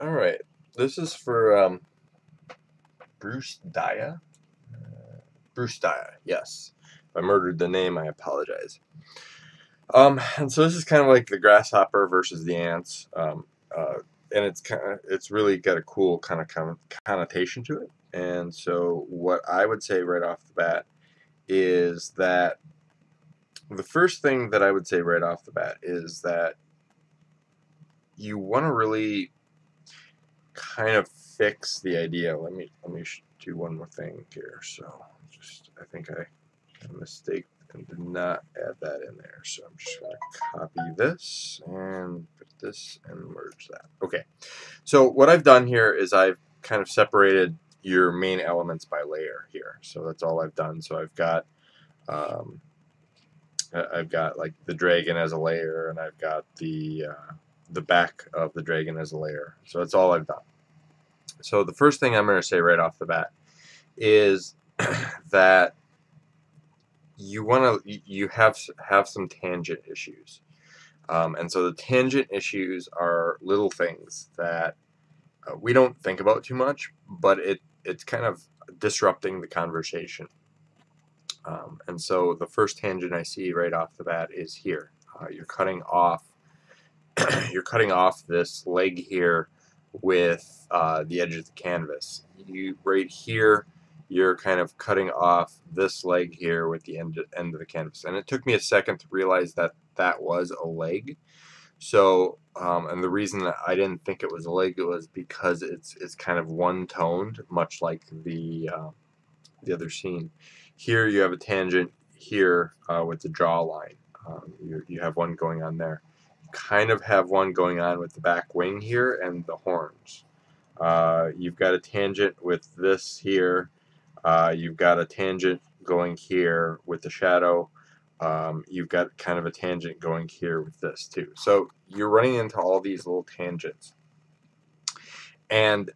All right, this is for Bruce Daya. Bruce Daya, yes. If I murdered the name, I apologize. And so this is kind of like the grasshopper versus the ants, and it's really got a cool kind of connotation to it. And so what I would say right off the bat is that the first thing that I would say right off the bat is that you want to really kind of fix the idea. Let me do one more thing here. So I think I made a mistake and did not add that in there. So I'm just going to copy this and put this and merge that. Okay. So what I've done here is I've kind of separated your main elements by layer here. So that's all I've done. So um, I've got like the dragon as a layer, and I've got the back of the dragon as a layer. So that's all I've done. So the first thing I'm going to say right off the bat is that you have some tangent issues, and so the tangent issues are little things that we don't think about too much, but it's kind of disrupting the conversation. And so the first tangent I see right off the bat is here. You're cutting off you're cutting off this leg here with the edge of the canvas. You right here, you're kind of cutting off this leg here with the end of the canvas. And it took me a second to realize that that was a leg. So, and the reason that I didn't think it was a leg was because it's kind of one-toned, much like the other scene. Here you have a tangent here with the jawline. You have one going on there. You kind of have one going on with the back wing here and the horns. You've got a tangent with this here. You've got a tangent going here with the shadow. You've got kind of a tangent going here with this too. So you're running into all these little tangents. And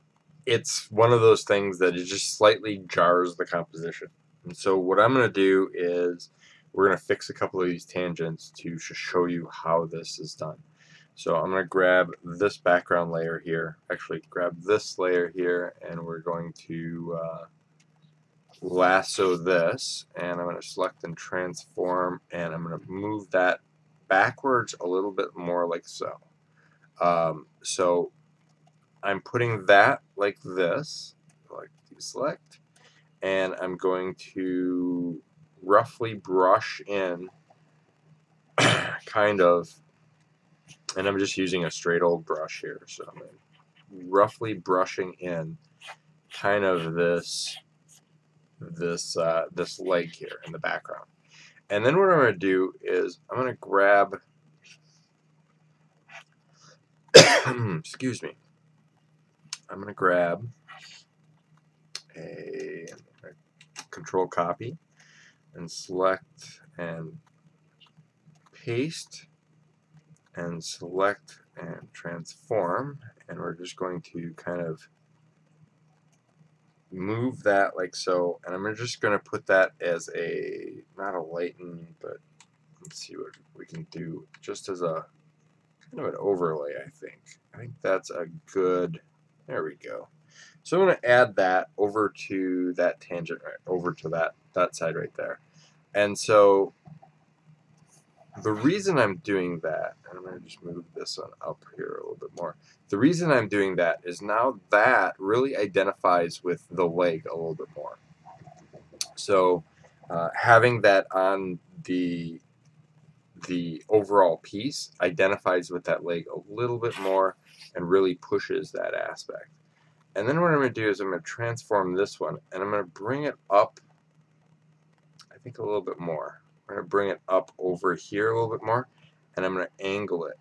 it's one of those things that it just slightly jars the composition. And so what I'm going to do is we're going to fix a couple of these tangents to show you how this is done. So I'm going to grab this background layer here, actually grab this layer here, and we're going to lasso this, and I'm going to select and transform, and I'm going to move that backwards a little bit more like so. So I'm putting that like this, like deselect, and I'm going to roughly brush in, kind of, and I'm just using a straight old brush here, so I'm roughly brushing in kind of this leg here in the background. And then what I'm going to do is I'm going to grab, excuse me, I'm going to grab a control copy and select and paste and select and transform, and we're just going to kind of move that like so, and I'm just going to put that as a, not a lighten, but let's see what we can do just as a kind of an overlay. I think that's a good, there we go. So I'm going to add that over to that tangent, right over to that side right there. And so the reason I'm doing that, and I'm going to just move this one up here a little bit more. The reason I'm doing that is now that really identifies with the leg a little bit more. So having that on the overall piece identifies with that leg a little bit more and really pushes that aspect. And then what I'm going to do is I'm going to transform this one, and I'm going to bring it up, I think, a little bit more. I'm going to bring it up over here a little bit more, and I'm going to angle it,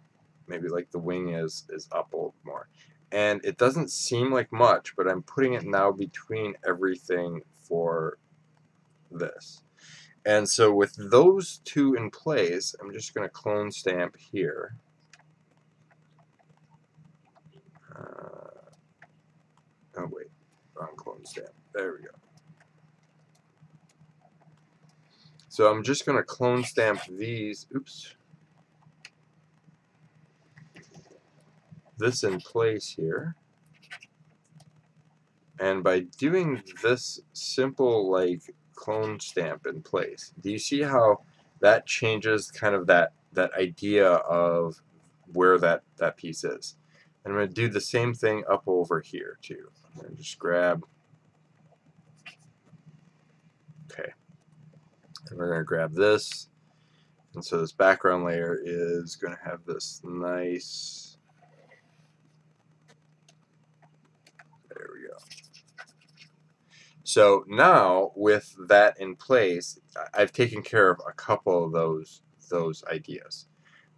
maybe like the wing is up a little bit more. And it doesn't seem like much, but I'm putting it now between everything for this. And so with those two in place, I'm just going to clone stamp here. Oh wait, wrong clone stamp. There we go. So I'm just going to clone stamp these, oops, this in place here. And by doing this simple like clone stamp in place, do you see how that changes kind of that idea of where that piece is? And I'm going to do the same thing up over here too. I'm going to just grab, okay, and we're going to grab this, and so this background layer is going to have this nice, there we go. So now with that in place, I've taken care of a couple of those ideas.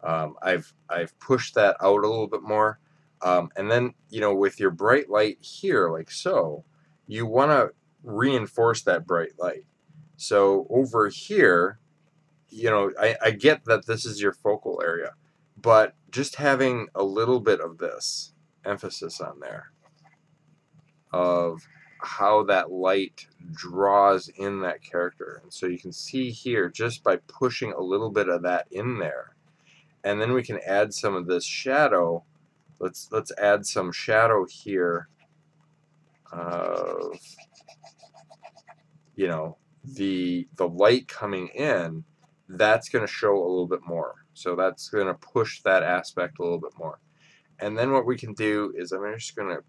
I've pushed that out a little bit more, and then with your bright light here, like so, you want to reinforce that bright light. So over here, I get that this is your focal area, but just having a little bit of this emphasis on there of how that light draws in that character. And so you can see here, just by pushing a little bit of that in there, and then we can add some of this shadow. Let's add some shadow here of the light coming in. That's going to show a little bit more. So that's going to push that aspect a little bit more. And then what we can do is I'm just going to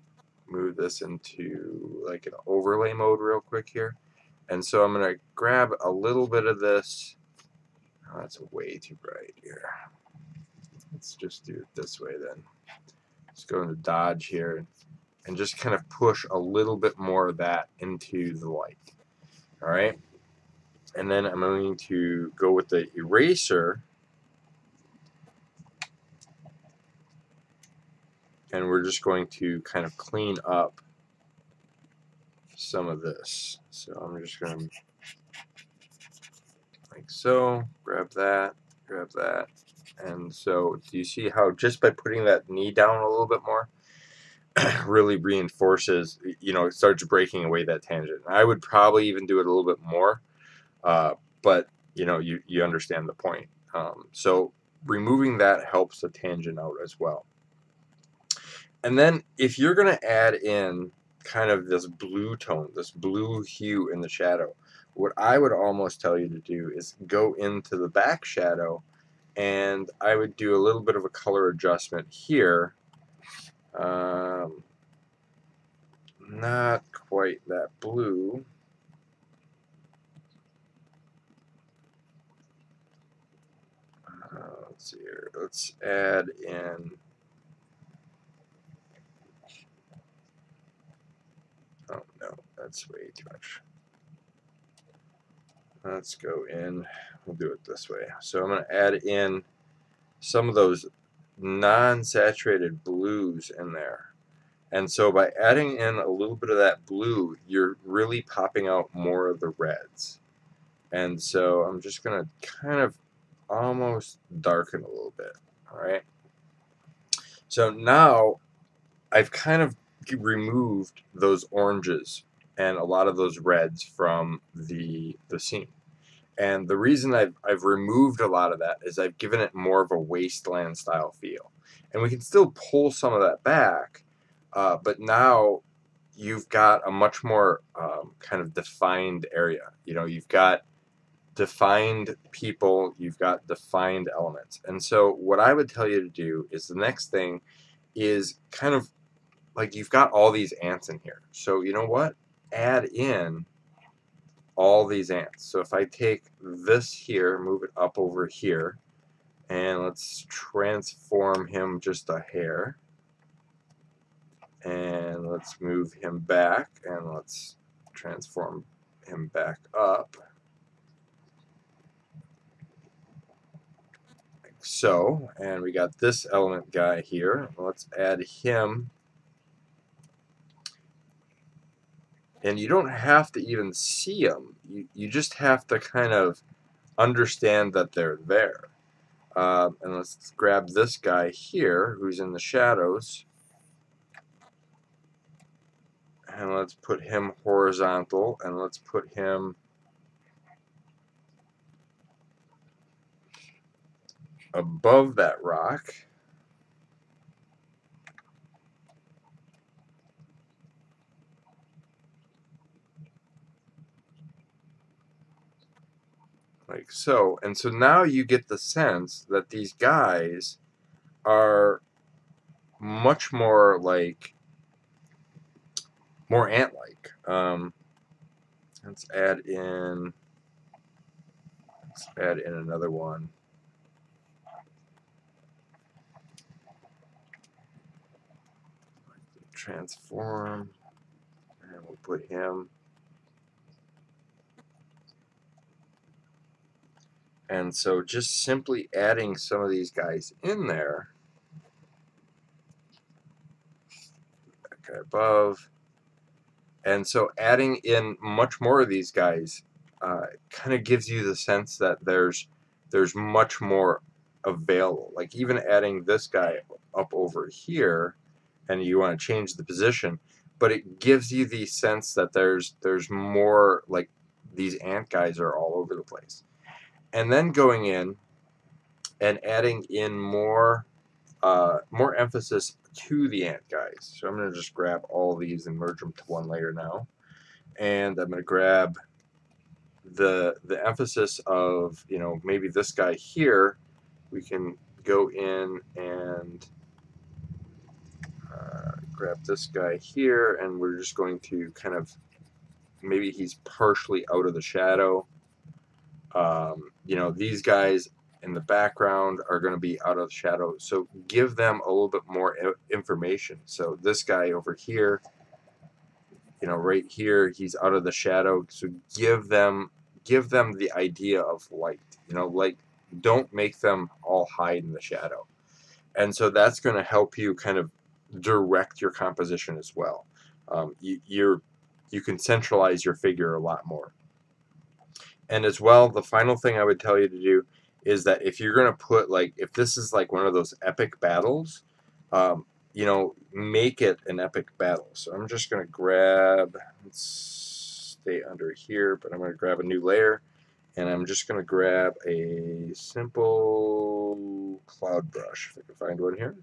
move this into like an overlay mode real quick here. And so I'm going to grab a little bit of this. Oh, that's way too bright here. Let's just do it this way then. Let's go into dodge here and just kind of push a little bit more of that into the light. All right. And then I'm going to go with the eraser, and we're just going to kind of clean up some of this. So I'm just going to, like so, grab that, and so do you see how just by putting that knee down a little bit more really reinforces, it starts breaking away that tangent. I would probably even do it a little bit more, but you understand the point. So removing that helps the tangent out as well. And then if you're going to add in kind of this blue tone, this blue hue in the shadow, what I would almost tell you to do is go into the back shadow, and I would do a little bit of a color adjustment here. Not quite that blue. Let's see here. Let's add in. Oh no, that's way too much. Let's go in. We'll do it this way. So I'm going to add in some of those non-saturated blues in there. And so by adding in a little bit of that blue, you're really popping out more of the reds. And so I'm just going to kind of almost darken a little bit. All right. So now I've kind of removed those oranges and a lot of those reds from the scene. And the reason I've removed a lot of that is I've given it more of a wasteland style feel. And we can still pull some of that back, but now you've got a much more kind of defined area. You've got defined people, you've got defined elements. And so what I would tell you to do is the next thing is kind of like you've got all these ants in here. So you know what? Add in all these ants. So if I take this here, move it up over here, and let's transform him just a hair, and let's move him back, and let's transform him back up, like so. And we got this element guy here. Let's add him. And you don't have to even see them. You just have to kind of understand that they're there. And let's grab this guy here who's in the shadows. And let's put him horizontal. And let's put him above that rock. like so. And so now you get the sense that these guys are much more like, more ant-like. Let's add in another one. Transform, and we'll put him. And so just simply adding some of these guys in there, that guy above, and so adding in much more of these guys kind of gives you the sense that there's much more available. Like even adding this guy up over here, and you want to change the position, but it gives you the sense that there's more, like these ant guys are all over the place. And then going in and adding in more emphasis to the ant guys. So I'm going to just grab all these and merge them to one layer now. And I'm going to grab the emphasis of, you know, maybe this guy here. We can go in and grab this guy here, and we're just going to kind of, maybe he's partially out of the shadow. You know, these guys in the background are going to be out of the shadow, so give them a little bit more information. So this guy over here, you know, right here, he's out of the shadow, so give them the idea of light. You know, like, don't make them all hide in the shadow. And so that's going to help you kind of direct your composition as well. You can centralize your figure a lot more. And as well, the final thing I would tell you to do is that if you're going to put, like, if this is like one of those epic battles, you know, make it an epic battle. So I'm just going to grab, let's stay under here, but I'm going to grab a new layer, and I'm just going to grab a simple cloud brush, if I can find one here.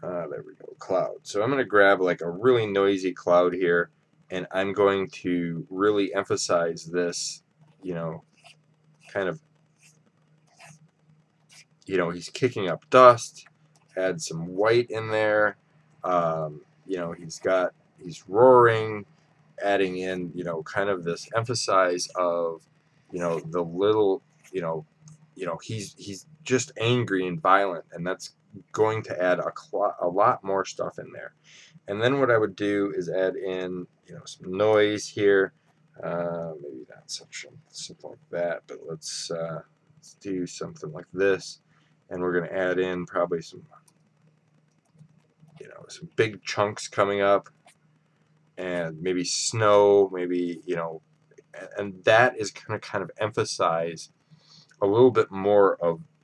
There we go, cloud. So I'm going to grab like a really noisy cloud here, and I'm going to really emphasize this, you know, kind of, you know, he's kicking up dust, add some white in there, you know, he's roaring, adding in, you know, kind of this emphasize of, you know, the little, you know, he's just angry and violent, and that's going to add a lot more stuff in there. And then what I would do is add in, you know, some noise here, maybe not something like that, but let's do something like this, and we're going to add in probably some, you know, some big chunks coming up, and maybe snow, maybe, you know, and that is going to kind of emphasize a little bit more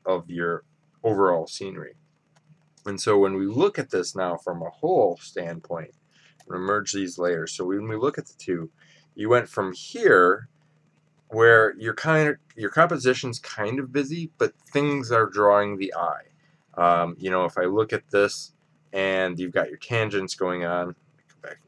of your overall scenery. And so when we look at this now from a whole standpoint, we're going to merge these layers. So when we look at the two, you went from here where your composition's kind of busy, but things are drawing the eye. You know, if I look at this and you've got your tangents going on, go back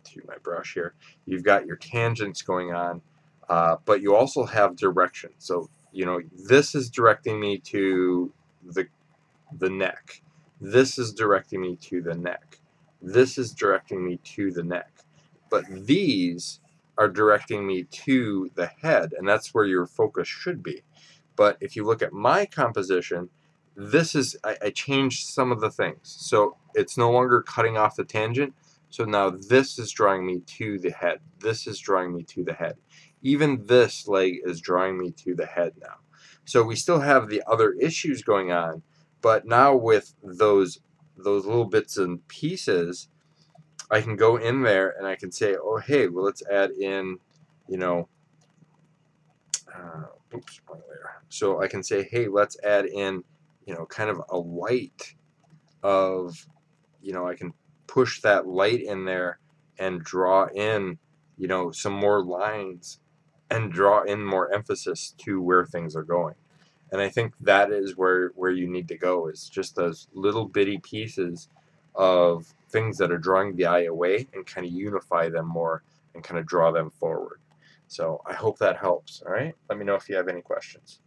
to my brush here, you've got your tangents going on, but you also have direction. So, you know, this is directing me to the neck. This is directing me to the neck. This is directing me to the neck. But these are directing me to the head, and that's where your focus should be. But if you look at my composition, this is, I changed some of the things. So it's no longer cutting off the tangent. So now this is drawing me to the head. This is drawing me to the head. Even this leg is drawing me to the head now. So we still have the other issues going on, but now with those little bits and pieces, I can go in there and I can say, oh, hey, well, let's add in, you know, oops, wrong layer. So I can say, hey, let's add in, you know, kind of a light of, you know, I can push that light in there and draw in, you know, some more lines and draw in more emphasis to where things are going. And I think that is where you need to go, is just those little bitty pieces of things that are drawing the eye away, and kind of unify them more and kind of draw them forward. So I hope that helps. All right. Let me know if you have any questions.